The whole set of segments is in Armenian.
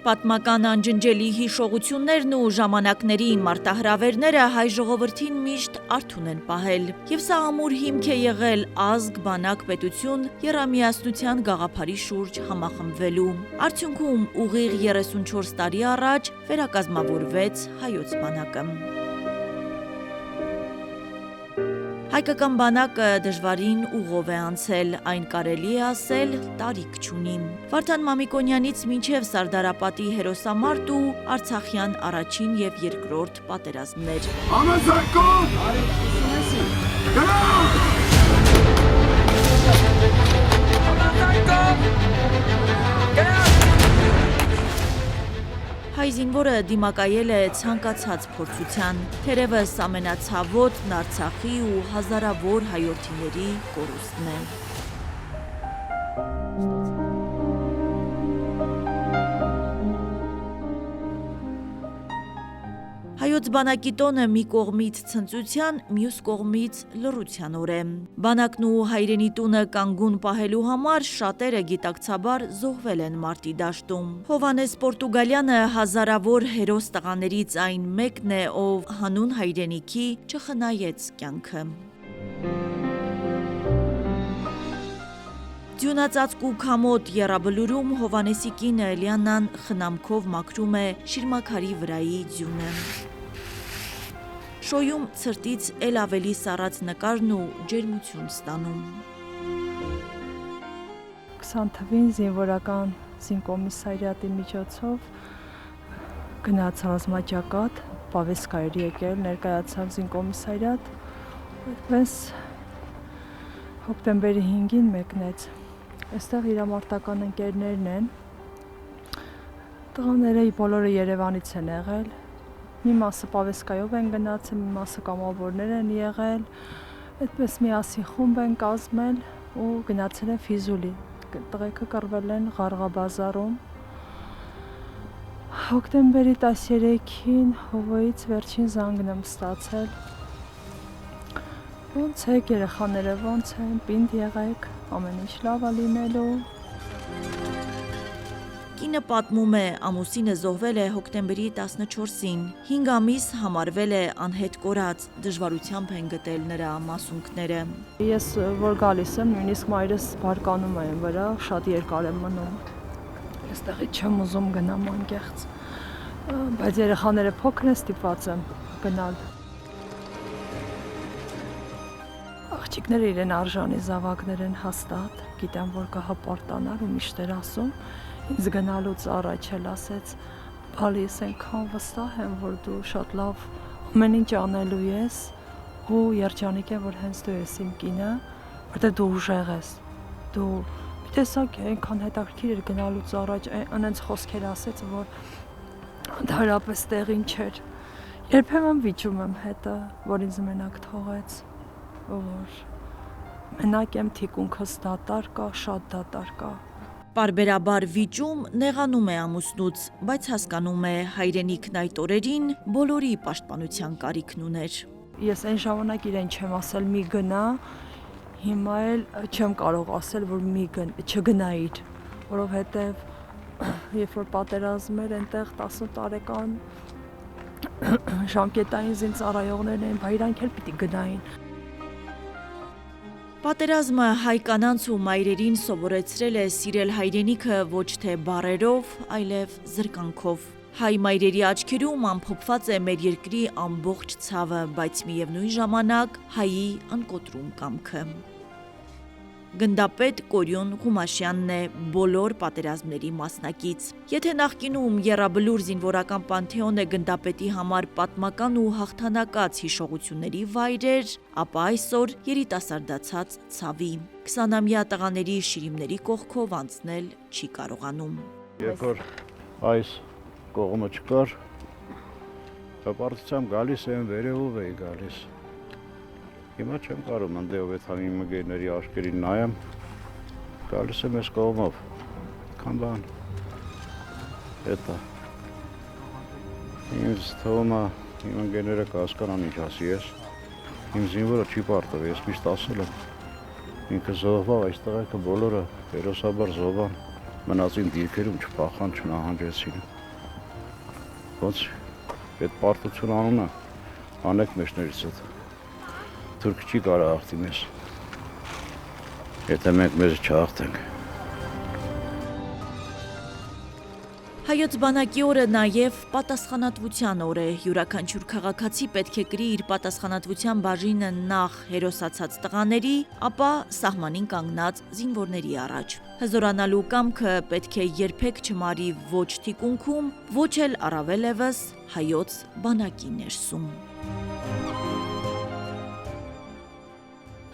Պատմական անջնջելի հիշողություններն ու ժամանակների մարտահրավերները հայ ժողովրդին միշտ արթուն են պահել։ Եվ սա ամուր հիմք է եղել ազգ, բանակ, պետություն եռամիասնության գաղափարի շուրջ համախմբվելու։ Արդյունքում ուղիղ 34 տարի առաջ վերակազմավորվեց հայոց բանակը։ Հայկական բանակը դժվարին ուղով է անցել, այն կարելի է ասել տարիք չունի։ Վարդան Մամիկոնյանից մինչև Սարդարապատի հերոսամարտ ու Արցախյան առաջին և երկրորդ պատերազմներ։ Համեցակով! Հայ զինվորը դիմակայել է ցանկացած փորձության, թերևս ամենացավոտն Արցախի ու հազարավոր հայրենիների կորուստն է։ Հայոց բանակի տոնը մի կողմից ցնծության, մյուս կողմից լռության օր է։ Բանակն ու հայրենի տունը կանգուն պահելու համար շատերը գիտակցաբար զոհվել են մարտի դաշտում։ Հովհաննես Պորտուգալյանը հազարավոր հերոս տղաներից այն մեկն է, ով հանուն հայրենիքի չխնայեց կյանքը։ Ձյունածածկ ու քամոտ եռաբլուրում Հովհաննեսի կինը Էլիանան խնամքով մաքրում է շիրմաքարի վրայի ձյունը։ Շոյում ցրտից էլ ավելի սառած նկարն ու ջերմություն ստանում։ 20 թվին զինվորական զինկոմիսարիատի միջոցով գնաց ռազմաճակատ, Պավեսկայր եկել, ներկայացավ զինկոմիսարիատ, այդպես հոկտեմբերի 5-ին մեկնեց։ Այստեղ իր մարտական ընկերներն են, տղաները բոլորը Երևանից են եղել, մի մասը Պավեսկայով են գնացել, մի մասը կամավորներ են եղել, այդպես միասին խումբ են կազմել ու գնացել են Ֆիզուլի, տղեկը կռվել են Ղարղաբազարում։ Հոկտեմբերի 13-ին Հովոյից վերջին զանգն եմ ստացել։ Ոնց եք երեխաները, ոնց են, պինդ եղեք, ամեն ինչ լավ է լինելու։ Կինը պատմում է, ամուսինը զոհվել է հոկտեմբերի 14-ին, 5 ամիս համարվել է անհետ կորած, դժվարությամբ են գտել նրա մասունքները։ Ես որ գալիս եմ, նույնիսկ մայրս բարկանում է վրա, շատ երկար եմ մնում։ Այստեղից չեմ ուզում գնամ անկեղծ, բայց երեխաները փոքր են, ստիպված եմ գնալ։ Աղջիկները իրեն արժանի զավակներ են հաստատ, գիտեմ, որ կա հպարտանար ու միշտ էր ասում, ինձ գնալուց առաջ էլ ասեց, բալիս ենքան վստահ եմ, որ դու շատ լավ ամեն ինչ անելու ես ու երջանիկ եմ, որ հենց դու ես իմ կինը, որտեղ դու ուժեղ ես, դու մի տեսակ ենքան հետաքրքիր էր գնալուց առաջ անենց խոսքեր ասեց, որ ընդհանրապես տեղին չէր։ Երբեմն վիճում եմ հետը, որ ինձ մենակ թողեց, որ մենակ եմ, թիկունքս դատար կա, շատ դատար կա։ Պարբերաբար վիճում նեղանում է ամուսնուց, բայց հասկանում է հայրենիքն այդ օրերին բոլորի պաշտպանության կարիքն ուներ։ Ես այն ժամանակ իրեն չեմ ասել մի գնա, հիմա էլ չեմ կարող ասել, որ չգնայիր, որովհետև երբ որ պատերազմներ այնտեղ 10 տարեկան ժամկետային զինծառայողներն էին, բա իրանք էլ պիտի գնային։ Պատերազմը հայ կանանց ու մայրերին սովորեցրել է սիրել հայրենիքը ոչ թե բառերով, այլև զրկանքով։ Հայ մայրերի աչքերում ամփոփված է մեր երկրի ամբողջ ցավը, բայց միևնույն ժամանակ հայի անկոտրում կամքը։ Գնդապետ Կորյուն Ղումաշյանն է բոլոր պատերազմների մասնակից։ Եթե նախկինում եռաբլուր զինվորական պանթեոնը գնդապետի համար պատմական ու հաղթանակած հիշողությունների վայր էր, ապա այսօր երիտասարդացած ցավի, 20-ամյա տղաների շիրիմների կողքով անցնել չի կարողանում։ Երբ որ այս կողմը չկար, հպարտությամբ գալիս եմ, վերևով էի գալիս։ Հիմա չեմ կարող ընդեով այդ համի մգերների աշկերին նայեմ, գալիս եմ ես կողմով, կան բան, հետա, ինձ թվում է, իմ ընկերները կհասկանան ինչ ասի ես, իմ զինվորը չի պարտվել, ես միշտ ասել եմ, ինքը զոհվավ, այս տղայքը բոլորը հերոսաբար զոհվան, մնացին դիրքերում չփախան, չնահանջեցին։ Ոնց այդ պարտություն անունը անեք մեջներից այդ թուրք չի կարա հաղթի մեզ, եթե մենք մեզ չհաղթենք։ Հայոց բանակի օրը նաև պատասխանատվության օր է։ Յուրաքանչյուր քաղաքացի պետք է կրի իր պատասխանատվության բաժինը նախ հերոսացած տղաների, ապա սահմանին կանգնած զինվորների առաջ։ Հզորանալու կամքը պետք է երբեք չմարի ոչ թիկունքում, ոչ էլ առավելևս հայոց բանակի ներսում։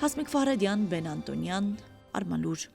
Հասմիկ Ֆարեդյան, Բեն Անտոնյան, Արմալուր։